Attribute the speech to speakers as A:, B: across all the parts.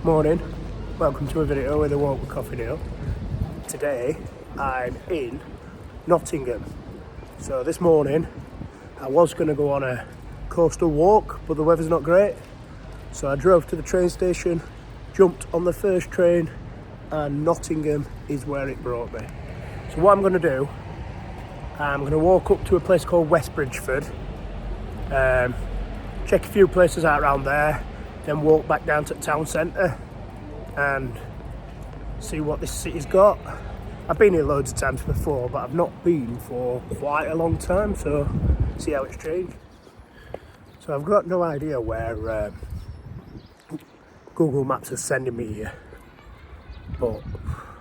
A: Morning, welcome to a video with a walk with Coffee Deal. Today I'm in Nottingham. So this morning I was going to go on a coastal walk, but the weather's not great. So I drove to the train station, jumped on the first train, and Nottingham is where it brought me. So what I'm going to do, I'm going to walk up to a place called West Bridgeford, check a few places out around there, then walk back down to the town centre and see what this city's got. I've been here loads of times before, but I've not been for quite a long time, so see how it's changed. So I've got no idea where Google Maps is sending me here, but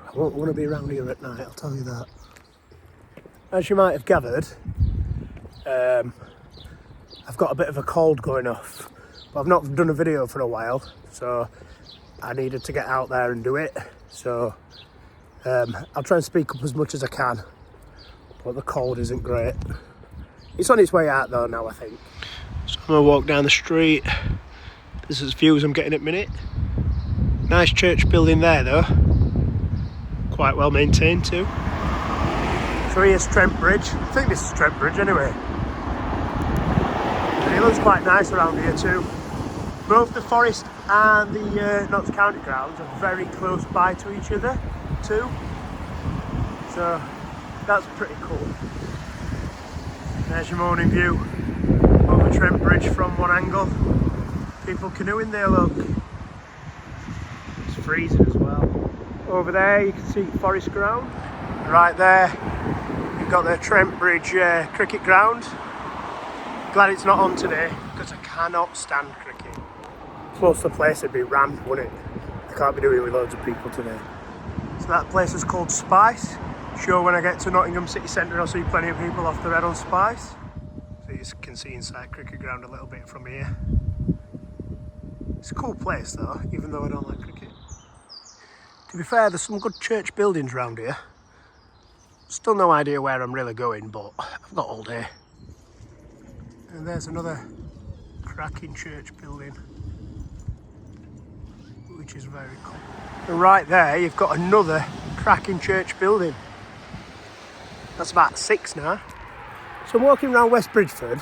A: I won't want to be around here at night, I'll tell you that. As you might have gathered, I've got a bit of a cold going off. But I've not done a video for a while, so I needed to get out there and do it. So I'll try and speak up as much as I can, but the cold isn't great. It's on its way out though now, I think. So I'm gonna walk down the street. This is views I'm getting at the minute. Nice church building there though. Quite well maintained too. So here's Trent Bridge. I think this is Trent Bridge anyway. And it looks quite nice around here too. Both the forest and the Notts County grounds are very close by to each other too. So that's pretty cool. There's your morning view over Trent Bridge from one angle. People canoeing there, look. It's freezing as well. Over there you can see Forest Ground. Right there you've got the Trent Bridge cricket ground. Glad it's not on today because I cannot stand cricket. Most of the place would be rammed, wouldn't it? I can't be doing it with loads of people today. So that place is called Spice. Sure, when I get to Nottingham city centre I'll see plenty of people off the red on Spice. So you can see inside cricket ground a little bit from here. It's a cool place though, even though I don't like cricket. To be fair, there's some good church buildings around here. Still no idea where I'm really going, but I've got all day. And there's another cracking church building, which is very cool. And right there you've got another cracking church building. That's about 6 now. So I'm walking around West Bridgeford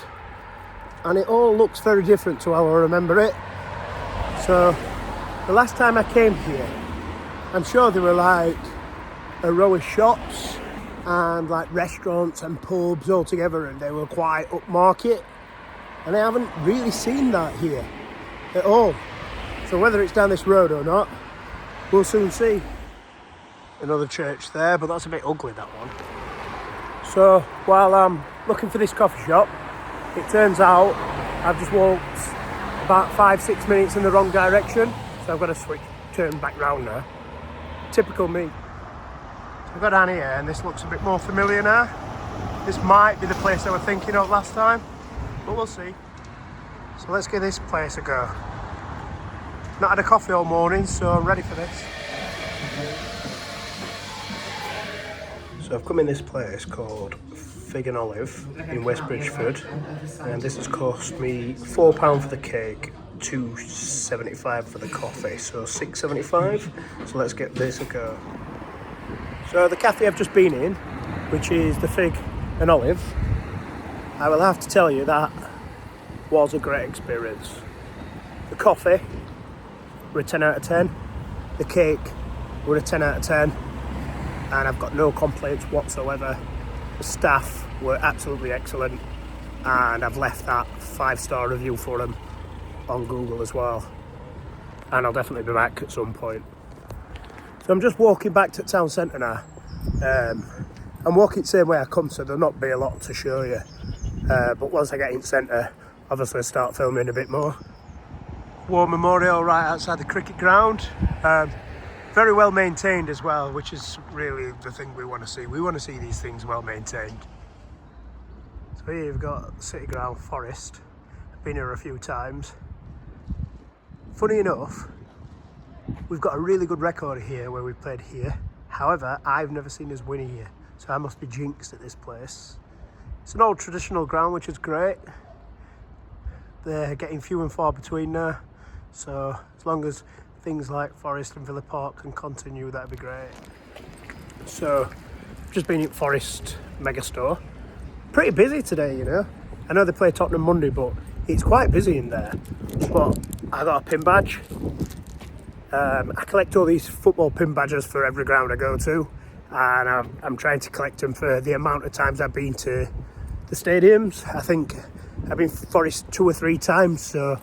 A: and it all looks very different to how I remember it. So the last time I came here, I'm sure there were like a row of shops and like restaurants and pubs all together, and they were quite upmarket, and I haven't really seen that here at all. So whether it's down this road or not, we'll soon see. Another church there, but that's a bit ugly, that one. So while I'm looking for this coffee shop, it turns out I've just walked about 5-6 minutes in the wrong direction, so I've got to turn back round now. Typical me. So I've got down here and this looks a bit more familiar now. This might be the place I was thinking of last time, but we'll see. So let's give this place a go. Not had a coffee all morning, so I'm ready for this. So I've come in this place called Fig and Olive in West Bridgeford, and this has cost me £4 for the cake, £2.75 for the coffee, so £6.75. So let's get this a go. So the cafe I've just been in, which is the Fig and Olive, I will have to tell you that was a great experience. The coffee were a 10 out of 10, the cake were a 10 out of 10, and I've got no complaints whatsoever. The staff were absolutely excellent, and I've left that 5-star review for them on Google as well, and I'll definitely be back at some point. So I'm just walking back to the town centre now. I'm walking the same way I come, so there'll not be a lot to show you, but once I get in centre, obviously I start filming a bit more. War Memorial right outside the cricket ground. Very well maintained as well, which is really the thing we want to see. We want to see these things well maintained. So here you've got City Ground Forest. I've been here a few times. Funny enough, we've got a really good record here where we played here. However, I've never seen us win here, so I must be jinxed at this place. It's an old traditional ground, which is great. They're getting few and far between now, so as long as things like Forest and Villa Park can continue, that'd be great. So, just been at Forest Megastore. Pretty busy today, you know. I know they play Tottenham Monday, but it's quite busy in there. But I got a pin badge. I collect all these football pin badges for every ground I go to, and I'm trying to collect them for the amount of times I've been to the stadiums. I think I've been to Forest 2 or 3 times, so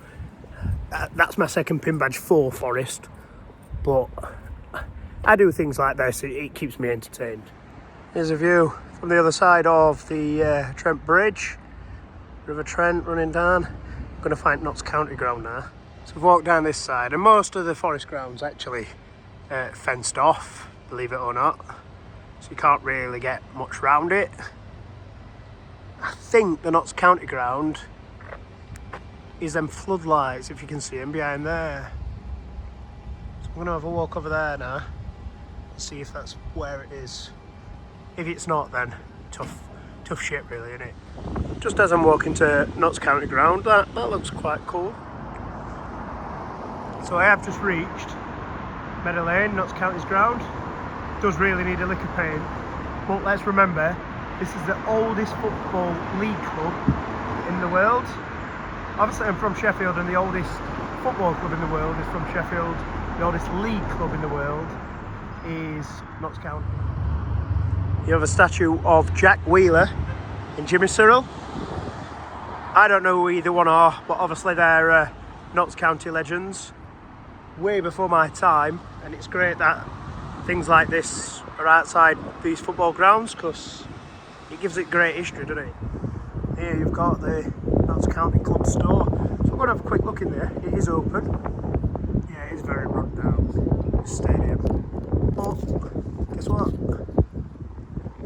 A: that's my second pin badge for Forest. But I do things like this, it keeps me entertained. Here's a view from the other side of the Trent Bridge, River Trent running down. I'm going to find Notts County ground now. So I've walked down this side, and most of the Forest ground's actually fenced off, believe it or not. So you can't really get much round it. I think the Notts County ground is them floodlights, if you can see them behind there. So I'm going to have a walk over there now and see if that's where it is. If it's not, then tough shit really, isn't it? Just as I'm walking to Notts County ground, that looks quite cool. So I have just reached Meadow Lane, Notts County's ground. Does really need a lick of paint, but let's remember, this is the oldest football league club in the world. Obviously I'm from Sheffield, and the oldest football club in the world is from Sheffield. The oldest league club in the world is Notts County. You have a statue of Jack Wheeler and Jimmy Cyril. I don't know who either one are, but obviously they're Notts County legends. Way before my time, and it's great that things like this are outside these football grounds, because it gives it great history, doesn't it? Here you've got the Notts County Club store. So we're going to have a quick look in there. It is open. Yeah, it is very run down, this stadium. But guess what?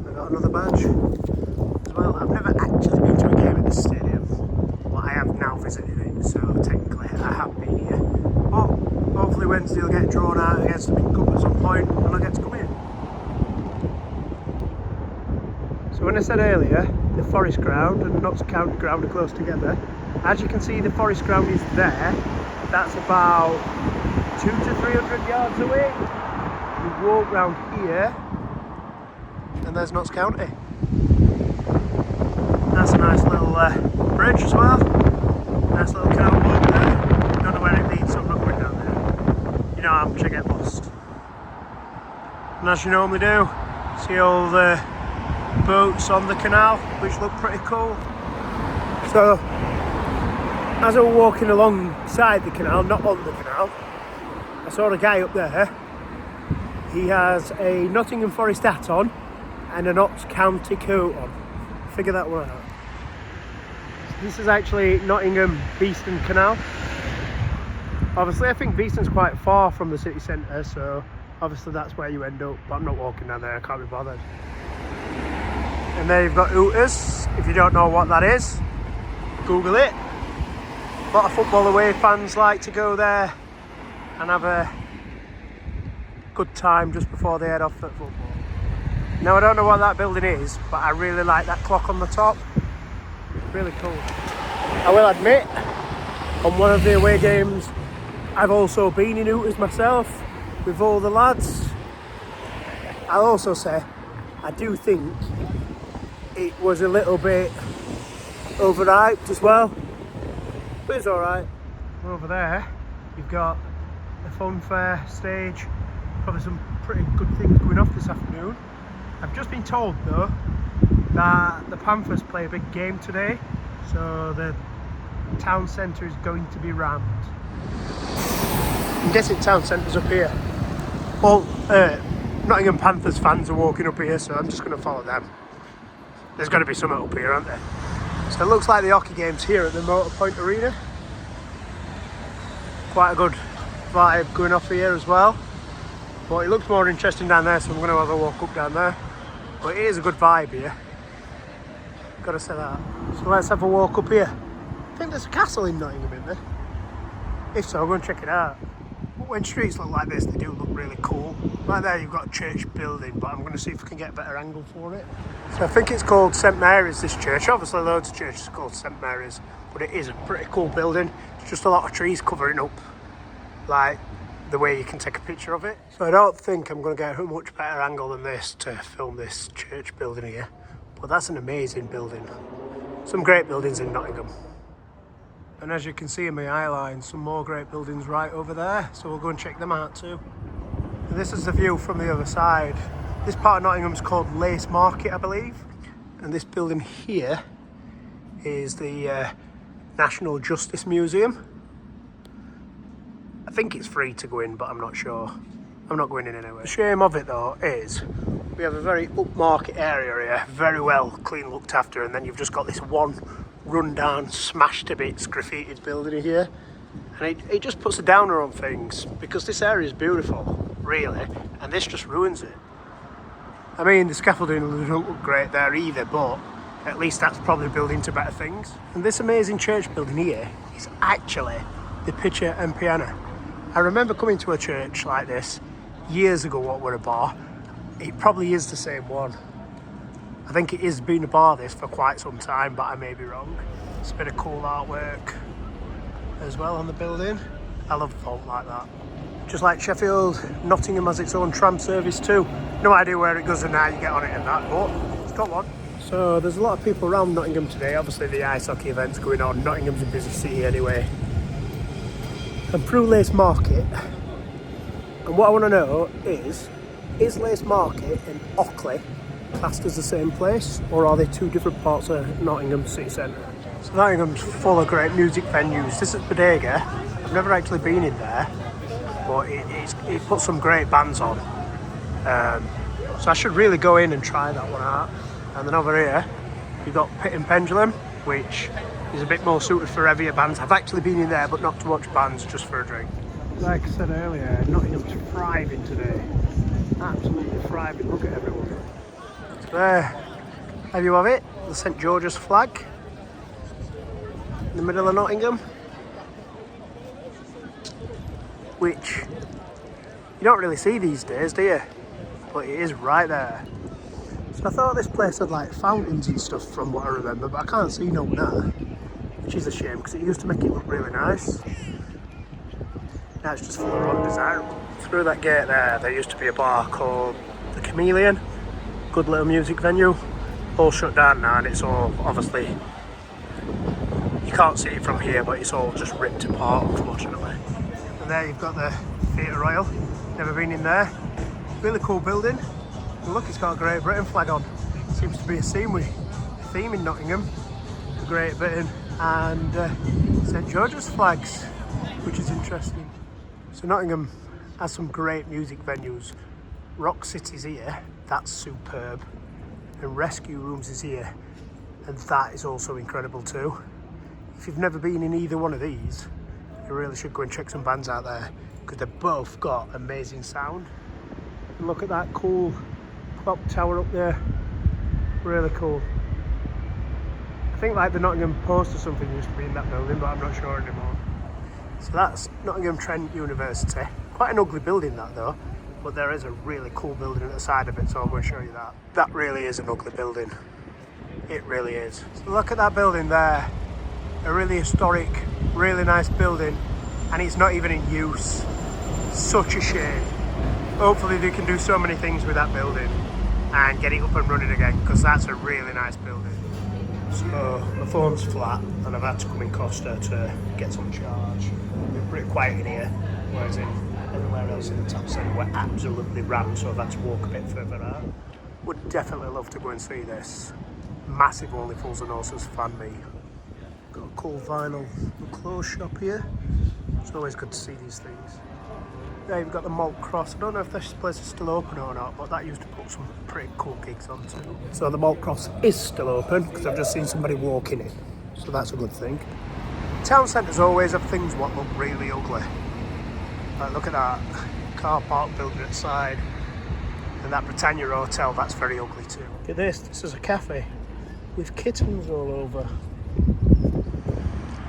A: I got another badge as well. I've never actually been to a game at this stadium, but I have now visited it, so technically I have been here. But hopefully Wednesday will get drawn out against the big cup at some point, and I'll get to come in. So when I said earlier, the Forest ground and the Notts County ground are close together. As you can see, the Forest ground is there. That's about 200 to 300 yards away. We walk round here, and there's Notts County. That's a nice little bridge as well. Nice little canal over there. Don't know where it leads, so I'm not going down there. You know how much I get lost. And as you normally do, see all the boats on the canal, which look pretty cool. So, as I was walking alongside the canal, not on the canal, I saw a guy up there. He has a Nottingham Forest hat on and a Notts County coat on. Figure that one out. This is actually Nottingham Beeston Canal. Obviously I think Beeston's quite far from the city centre, so obviously that's where you end up, but I'm not walking down there, I can't be bothered. And there you've got Hooters. If you don't know what that is, Google it. A lot of football away fans like to go there and have a good time just before they head off at football. Now I don't know what that building is, but I really like that clock on the top. Really cool. I will admit, on one of the away games, I've also been in Hooters myself with all the lads. I'll also say, I do think it was a little bit overhyped as well, but it's alright. Over there, you've got the fun fair stage, probably some pretty good things going off this afternoon. I've just been told though that the Panthers play a big game today, so the town centre is going to be rammed. I'm guessing town centre's up here. Well, Nottingham Panthers fans are walking up here, so I'm just going to follow them. There's got to be something up here, aren't there? So it looks like the hockey game's here at the Motorpoint Arena. Quite a good vibe going off here as well. But it looks more interesting down there, so I'm going to have a walk up down there. But it is a good vibe here. Gotta say that. So let's have a walk up here. I think there's a castle in Nottingham, isn't there? If so, go and check it out. But when streets look like this, they do look really cool. Right there you've got a church building, but I'm going to see if I can get a better angle for it. So I think it's called St Mary's, this church. Obviously loads of churches are called St Mary's, but it is a pretty cool building. It's just a lot of trees covering up like the way you can take a picture of it. So I don't think I'm going to get a much better angle than this to film this church building here. But that's an amazing building. Some great buildings in Nottingham. And as you can see in my eye line, some more great buildings right over there. So we'll go and check them out too. And this is the view from the other side. This part of Nottingham is called Lace Market, I believe. And this building here is the National Justice Museum. I think it's free to go in, but I'm not sure. I'm not going in anyway. The shame of it though is we have a very upmarket area here, very well clean looked after, and then you've just got this one run-down, smashed to bits, graffitied building here. And it just puts a downer on things, because this area is beautiful, really, and this just ruins it. I mean, the scaffolding doesn't look great there either, but at least that's probably building to better things. And this amazing church building here is actually the Pitcher and Piano. I remember coming to a church like this years ago, what were a bar. It probably is the same one. I think it has been a bar this for quite some time, but I may be wrong. It's a bit of cool artwork as well on the building. I love a vault like that. Just like Sheffield, Nottingham has its own tram service too. No idea where it goes and how you get on it and that, but it's got one. So there's a lot of people around Nottingham today. Obviously the ice hockey event's going on. Nottingham's a busy city anyway. I'm through Lace Market, and what I want to know is Lace Market and Ockley classed as the same place, or are they two different parts of Nottingham city centre? So Nottingham's full of great music venues. This is Bodega. I've never actually been in there, but it puts some great bands on. So I should really go in and try that one out. And then over here, you've got Pit and Pendulum, which is a bit more suited for heavier bands. I've actually been in there, but not to watch bands, just for a drink. Like I said earlier, Nottingham's thriving today. Absolutely thriving. Look at everyone. So there you have it, the St George's flag in the middle of Nottingham, which you don't really see these days, do you? But it is right there. So I thought this place had like fountains and stuff from what I remember, but I can't see no now, which is a shame because it used to make it look really nice. Now it's just full of undesirable. Through that gate there used to be a bar called the Chameleon. Good little music venue. All shut down now, and it's all obviously, you can't see it from here, but it's all just ripped apart, unfortunately. And there you've got the Theatre Royal. Never been in there. Really cool building. And look, it's got a Great Britain flag on. Seems to be a theme in Nottingham. The Great Britain and St George's flags, which is interesting. So Nottingham has some great music venues. Rock City's here, that's superb. And Rescue Rooms is here, and that is also incredible too. If you've never been in either one of these, you really should go and check some bands out there, because they've both got amazing sound. And look at that cool clock tower up there, really cool. I think like the Nottingham Post or something used to be in that building, but I'm not sure anymore. So that's Nottingham Trent University. Quite an ugly building that though, but there is a really cool building at the side of it, so I'm going to show you that. That really is an ugly building. It really is. So look at that building there. A really historic, really nice building, and it's not even in use. Such a shame. Hopefully they can do so many things with that building and get it up and running again, because that's a really nice building. So my phone's flat and I've had to come in Costa to get some charge. It's pretty quiet in here, whereas everywhere else in the town centre we're absolutely rammed, so I've had to walk a bit further out. Would definitely love to go and see this. Massive Only Fools and Horses fan me. Got a cool vinyl clothes shop here. It's always good to see these things. There you've got the Malt Cross. I don't know if this place is still open or not, but that used to put some pretty cool gigs on too. So the Malt Cross is still open, because I've just seen somebody walk in it. So that's a good thing. Town centres always have things what look really ugly. Like look at that car park building at the side. And that Britannia Hotel, that's very ugly too. Look at this, this is a cafe with kittens all over.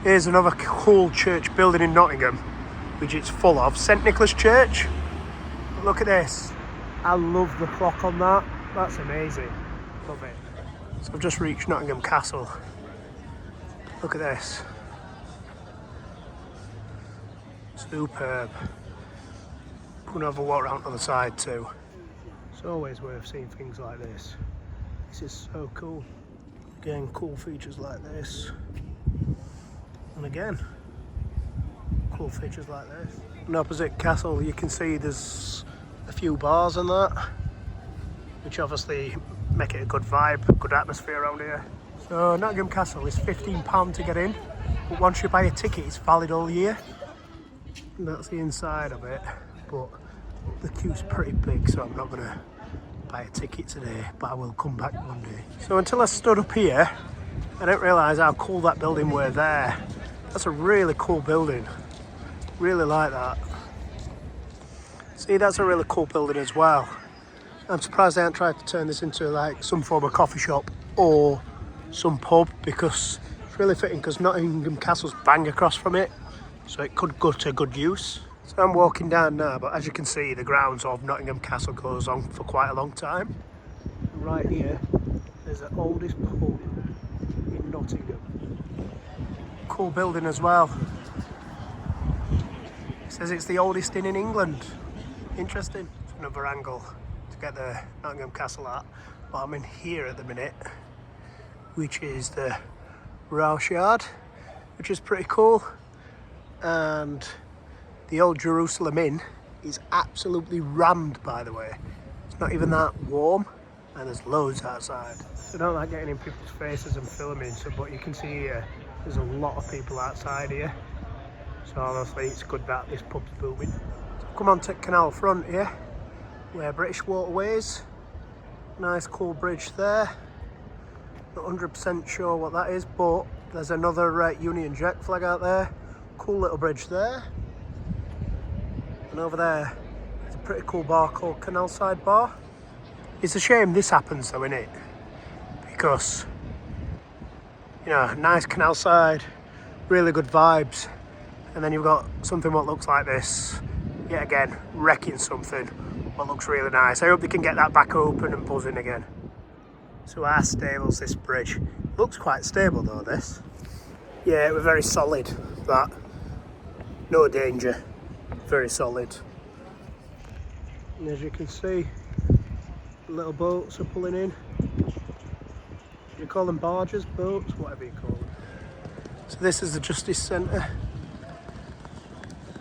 A: Here's another cool church building in Nottingham, which it's full of. St Nicholas Church. But look at this. I love the clock on that. That's amazing. Love it. So I've just reached Nottingham Castle. Look at this. Superb. I'm gonna have a walk around to the side too. It's always worth seeing things like this. This is so cool. Again, cool features like this. And again, cool features like this. And opposite castle you can see there's a few bars and that, which obviously make it a good vibe, good atmosphere around here. So Nottingham Castle is £15 to get in, but once you buy a ticket it's valid all year. And that's the inside of it, but the queue's pretty big, so I'm not gonna buy a ticket today, but I will come back one day. So until I stood up here, I didn't realise how cool that building were there. That's a really cool building. Really like that. See, that's a really cool building as well. I'm surprised they haven't tried to turn this into like some form of coffee shop or some pub, because it's really fitting, because Nottingham Castle's bang across from it, so it could go to good use. So I'm walking down now, but as you can see, the grounds of Nottingham Castle goes on for quite a long time. Right here, there's the oldest pub in Nottingham. Cool building as well. It says it's the oldest inn in England. Interesting. Another angle to get the Nottingham Castle at. But I'm in here at the minute, which is the Rouse Yard, which is pretty cool. And the old Jerusalem Inn is absolutely rammed, by the way. It's not even that warm, and there's loads outside. I don't like getting in people's faces and filming, so but you can see here, there's a lot of people outside here. So honestly, it's good that this pub's booming. So come on to Canal front here, where British Waterways. Nice cool bridge there. Not 100% sure what that is, but there's another Union Jack flag out there. Cool little bridge there. And over there, there's a pretty cool bar called Canals Bar. It's a shame this happens though, innit? Because, you know, nice canal side, really good vibes. And then you've got something what looks like this, yet again, wrecking something what looks really nice. I hope they can get that back open and buzzing again. So how stable's this bridge? Looks quite stable though, this. Yeah, it was very solid, that. No danger, very solid. And as you can see, little boats are pulling in. You call them barges, boats, whatever you call them. So this is the Justice Centre.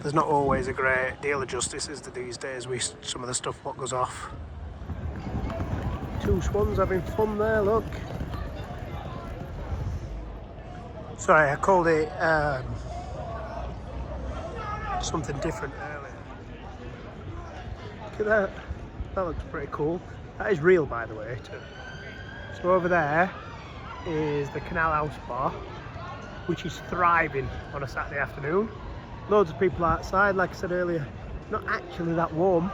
A: There's not always a great deal of justice, is there, these days, with some of the stuff what goes off. Two swans having fun there, look. Sorry, I called it something different earlier. Look at that. That looks pretty cool. That is real, by the way, too. So over there is the Canals bar, which is thriving on a Saturday afternoon. Loads of people outside, like I said earlier. Not actually that warm.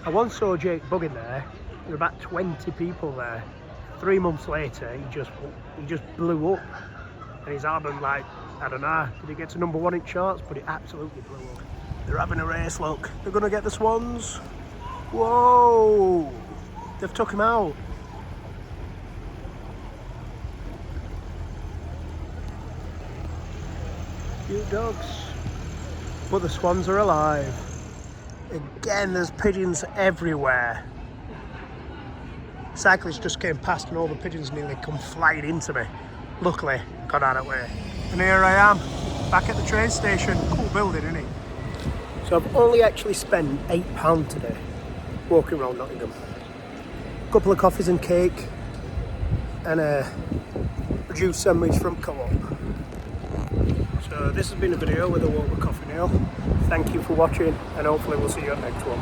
A: I once saw Jake bugging there. There were about 20 people there. 3 months later, he just blew up. And his album, like, I don't know, did it get to #1 in charts? But it absolutely blew up. They're having a race, look. They're gonna get the swans. Whoa! They've took him out. Cute dogs. But the swans are alive. Again, there's pigeons everywhere. Cyclists just came past and all the pigeons nearly come flying into me. Luckily, got out of the way. And here I am, back at the train station. Cool building, isn't it? So I've only actually spent £8 today walking around Nottingham. A couple of coffees and cake, and a juice sandwich from Co-op. So this has been a video with a walk with Coffee Nail. Thank you for watching, and hopefully we'll see you at the next one.